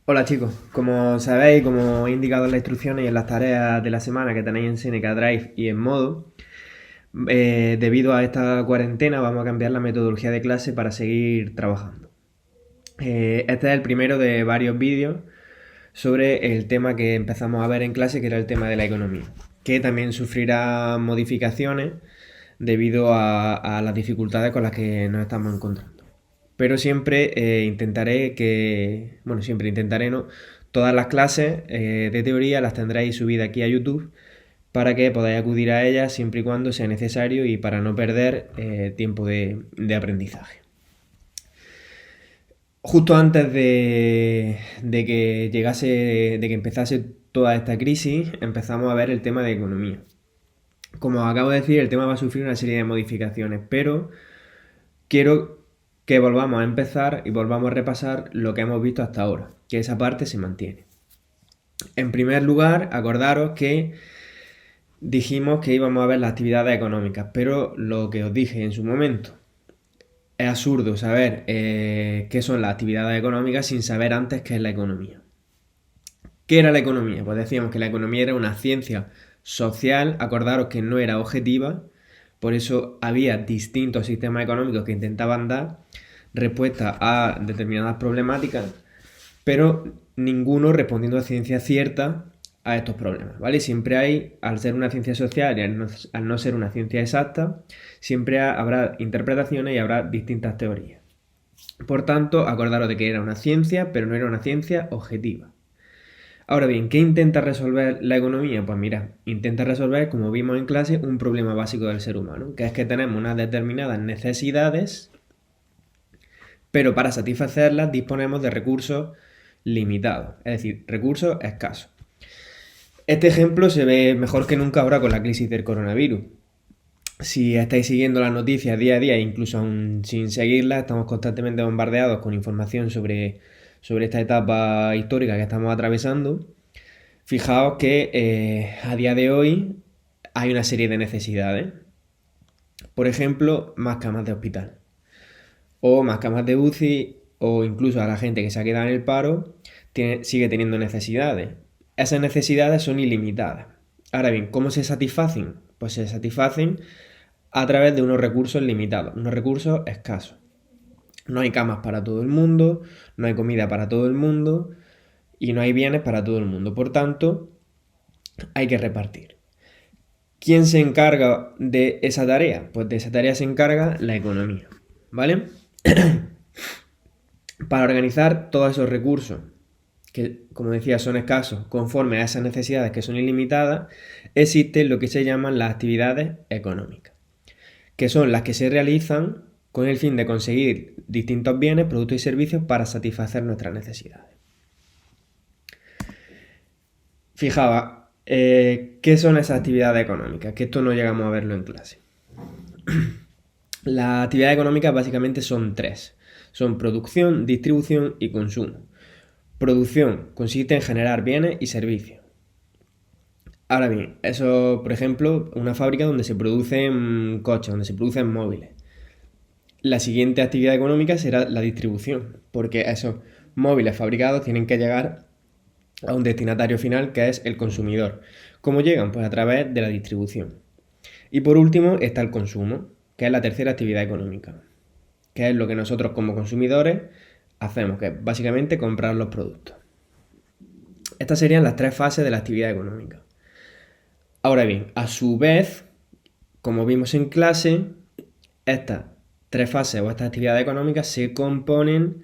Hola chicos, como sabéis, como he indicado en las instrucciones y en las tareas de la semana que tenéis en Seneca Drive y en Modo, debido a esta cuarentena vamos a cambiar la metodología de clase para seguir trabajando. Este es el primero de varios vídeos sobre el tema que empezamos a ver en clase, que era el tema de la economía, que también sufrirá modificaciones debido a las dificultades con las que nos estamos encontrando. Pero siempre intentaré que, bueno, siempre intentaré, ¿no? Todas las clases de teoría las tendréis subidas aquí a YouTube para que podáis acudir a ellas siempre y cuando sea necesario y para no perder tiempo de aprendizaje. Justo antes de que llegase, de que empezase toda esta crisis, empezamos a ver el tema de economía. Como acabo de decir, el tema va a sufrir una serie de modificaciones, pero quiero que volvamos a empezar y volvamos a repasar lo que hemos visto hasta ahora, que esa parte se mantiene. En primer lugar, acordaros que dijimos que íbamos a ver las actividades económicas, pero lo que os dije en su momento, es absurdo saber qué son las actividades económicas sin saber antes qué es la economía. ¿Qué era la economía? Pues decíamos que la economía era una ciencia social, acordaros que no era objetiva, por eso había distintos sistemas económicos que intentaban dar respuesta a determinadas problemáticas, pero ninguno respondiendo a ciencia cierta a estos problemas, ¿vale? Siempre hay, al ser una ciencia social y al no ser una ciencia exacta, siempre habrá interpretaciones y habrá distintas teorías. Por tanto, acordaros de que era una ciencia, pero no era una ciencia objetiva. Ahora bien, ¿qué intenta resolver la economía? Pues mira, intenta resolver, como vimos en clase, un problema básico del ser humano, que es que tenemos unas determinadas necesidades, pero para satisfacerlas disponemos de recursos limitados, es decir, recursos escasos. Este ejemplo se ve mejor que nunca ahora con la crisis del coronavirus. Si estáis siguiendo las noticias día a día, incluso aún sin seguirlas, estamos constantemente bombardeados con información sobre esta etapa histórica que estamos atravesando. Fijaos que a día de hoy hay una serie de necesidades. Por ejemplo, más camas de hospital. O más camas de UCI, o incluso a la gente que se ha quedado en el paro, sigue teniendo necesidades. Esas necesidades son ilimitadas. Ahora bien, ¿cómo se satisfacen? Pues se satisfacen a través de unos recursos limitados, unos recursos escasos. No hay camas para todo el mundo, no hay comida para todo el mundo y no hay bienes para todo el mundo. Por tanto, hay que repartir. ¿Quién se encarga de esa tarea? Pues de esa tarea se encarga la economía, ¿vale? Para organizar todos esos recursos, que como decía son escasos, conforme a esas necesidades que son ilimitadas, existen lo que se llaman las actividades económicas, que son las que se realizan con el fin de conseguir distintos bienes, productos y servicios para satisfacer nuestras necesidades. Fijaos, ¿qué son esas actividades económicas? Que esto no llegamos a verlo en clase. Las actividades económicas básicamente son tres. Son producción, distribución y consumo. Producción consiste en generar bienes y servicios. Ahora bien, eso, por ejemplo, una fábrica donde se producen coches, donde se producen móviles. La siguiente actividad económica será la distribución, porque esos móviles fabricados tienen que llegar a un destinatario final que es el consumidor. ¿Cómo llegan? Pues a través de la distribución. Y por último está el consumo, que es la tercera actividad económica, que es lo que nosotros como consumidores hacemos, que es básicamente comprar los productos. Estas serían las tres fases de la actividad económica. Ahora bien, a su vez, como vimos en clase, estas tres fases o estas actividades económicas se componen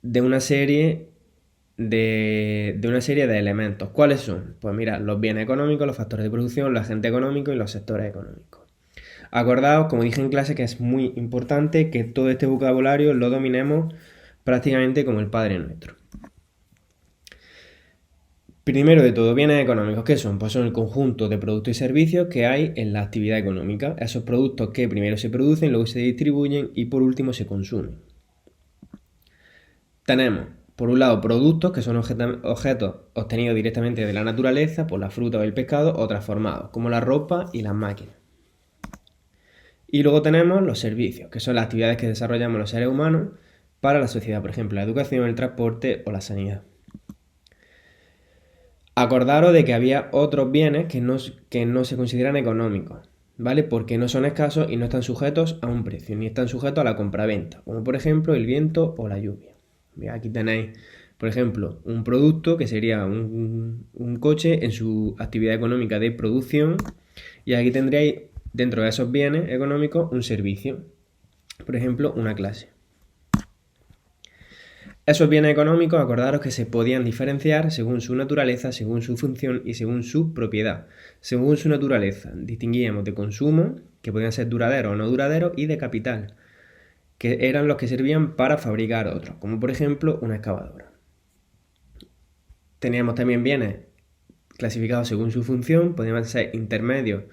de una serie de elementos. ¿Cuáles son? Pues mira, los bienes económicos, los factores de producción, los agentes económicos y los sectores económicos. Acordaos, como dije en clase, que es muy importante que todo este vocabulario lo dominemos prácticamente como el Padre Nuestro. Primero de todo, bienes económicos, ¿qué son? Pues son el conjunto de productos y servicios que hay en la actividad económica. Esos productos que primero se producen, luego se distribuyen y por último se consumen. Tenemos, por un lado, productos que son objetos obtenidos directamente de la naturaleza, por la fruta o el pescado, o transformados, como la ropa y las máquinas. Y luego tenemos los servicios, que son las actividades que desarrollamos los seres humanos para la sociedad, por ejemplo, la educación, el transporte o la sanidad. Acordaros de que había otros bienes que no se consideran económicos, ¿vale? Porque no son escasos y no están sujetos a un precio, ni están sujetos a la compraventa, como por ejemplo el viento o la lluvia. Mira, aquí tenéis, por ejemplo, un producto que sería un coche en su actividad económica de producción, y aquí tendríais dentro de esos bienes económicos un servicio, por ejemplo, una clase. Esos bienes económicos, acordaros que se podían diferenciar según su naturaleza, según su función y según su propiedad. Según su naturaleza, distinguíamos de consumo, que podían ser duraderos o no duraderos, y de capital, que eran los que servían para fabricar otros, como por ejemplo una excavadora. Teníamos también bienes clasificados según su función, podían ser intermedios,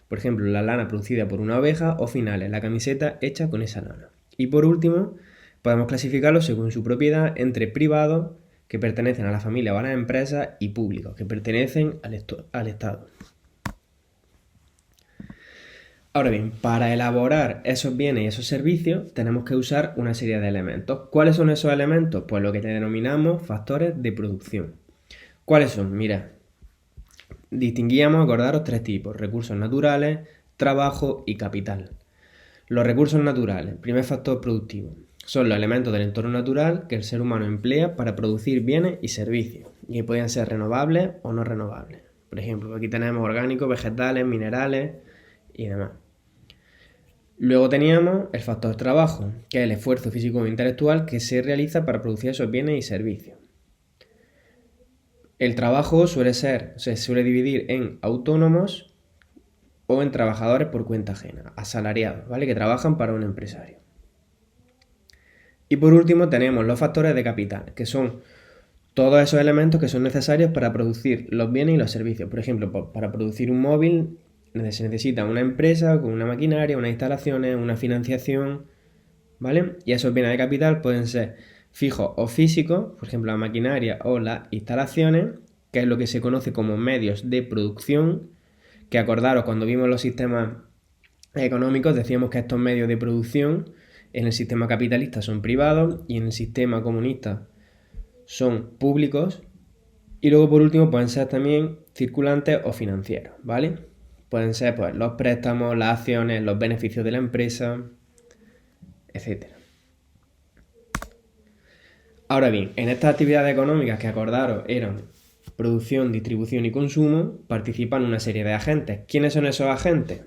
por ejemplo la lana producida por una oveja, o finales, la camiseta hecha con esa lana. Y por último, podemos clasificarlos según su propiedad entre privados, que pertenecen a la familia o a las empresas, y públicos, que pertenecen al Estado. Ahora bien, para elaborar esos bienes y esos servicios tenemos que usar una serie de elementos. ¿Cuáles son esos elementos? Pues lo que denominamos factores de producción. ¿Cuáles son? Mirad, distinguíamos, acordaros, tres tipos: recursos naturales, trabajo y capital. Los recursos naturales, primer factor productivo, son los elementos del entorno natural que el ser humano emplea para producir bienes y servicios, y que podían ser renovables o no renovables. Por ejemplo, aquí tenemos orgánicos, vegetales, minerales y demás. Luego teníamos el factor trabajo, que es el esfuerzo físico e intelectual que se realiza para producir esos bienes y servicios. El trabajo se suele dividir en autónomos o en trabajadores por cuenta ajena, asalariados, ¿vale? Que trabajan para un empresario. Y por último tenemos los factores de capital, que son todos esos elementos que son necesarios para producir los bienes y los servicios. Por ejemplo, para producir un móvil se necesita una empresa con una maquinaria, unas instalaciones, una financiación, ¿vale? Y esos bienes de capital pueden ser fijos o físicos, por ejemplo la maquinaria o las instalaciones, que es lo que se conoce como medios de producción, que acordaros, cuando vimos los sistemas económicos decíamos que estos medios de producción en el sistema capitalista son privados y en el sistema comunista son públicos. Y luego por último pueden ser también circulantes o financieros, ¿vale? Pueden ser pues los préstamos, las acciones, los beneficios de la empresa, etc. Ahora bien, en estas actividades económicas que acordaros eran producción, distribución y consumo, participan una serie de agentes. ¿Quiénes son esos agentes?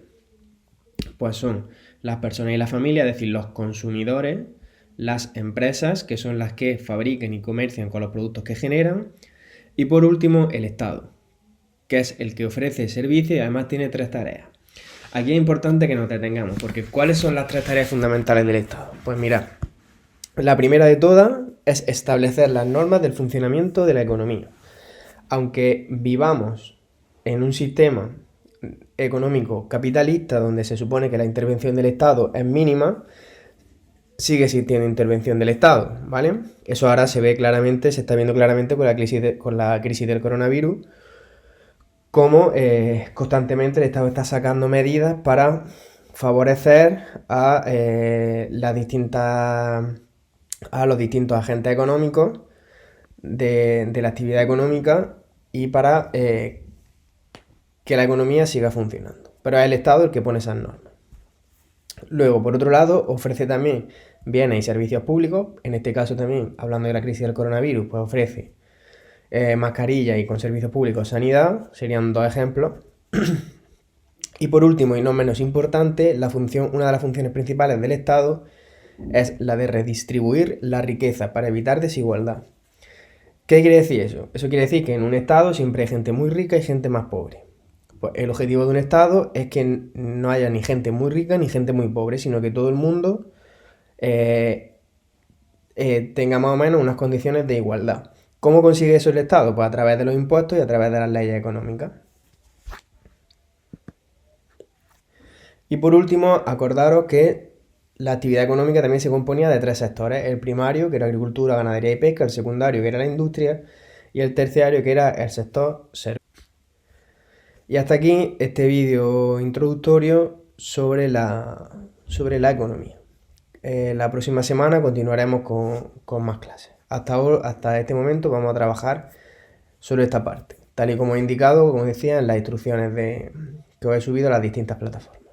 Pues son las personas y la familia, es decir, los consumidores, las empresas, que son las que fabrican y comercian con los productos que generan, y por último el Estado, que es el que ofrece servicios y además tiene tres tareas. Aquí es importante que nos detengamos, porque ¿cuáles son las tres tareas fundamentales del Estado? Pues mirad, la primera de todas es establecer las normas del funcionamiento de la economía. Aunque vivamos en un sistema económico capitalista donde se supone que la intervención del Estado es mínima, sigue existiendo intervención del Estado, ¿vale? Eso ahora se está viendo claramente con la crisis del coronavirus, cómo constantemente el Estado está sacando medidas para favorecer a los distintos agentes económicos de la actividad económica y para que la economía siga funcionando. Pero es el Estado el que pone esas normas. Luego, por otro lado, ofrece también bienes y servicios públicos. En este caso también, hablando de la crisis del coronavirus, pues ofrece mascarillas y con servicios públicos sanidad. Serían dos ejemplos. Y por último, y no menos importante, una de las funciones principales del Estado es la de redistribuir la riqueza para evitar desigualdad. ¿Qué quiere decir eso? Eso quiere decir que en un Estado siempre hay gente muy rica y gente más pobre. Pues el objetivo de un Estado es que no haya ni gente muy rica ni gente muy pobre, sino que todo el mundo tenga más o menos unas condiciones de igualdad. ¿Cómo consigue eso el Estado? Pues a través de los impuestos y a través de las leyes económicas. Y por último, acordaros que la actividad económica también se componía de tres sectores: el primario, que era agricultura, ganadería y pesca; el secundario, que era la industria; y el terciario, que era el sector servicios. Y hasta aquí este vídeo introductorio sobre la economía. La próxima semana continuaremos con más clases. Hasta este momento vamos a trabajar sobre esta parte. tal y como he indicado, como decía, en las instrucciones que os he subido a las distintas plataformas.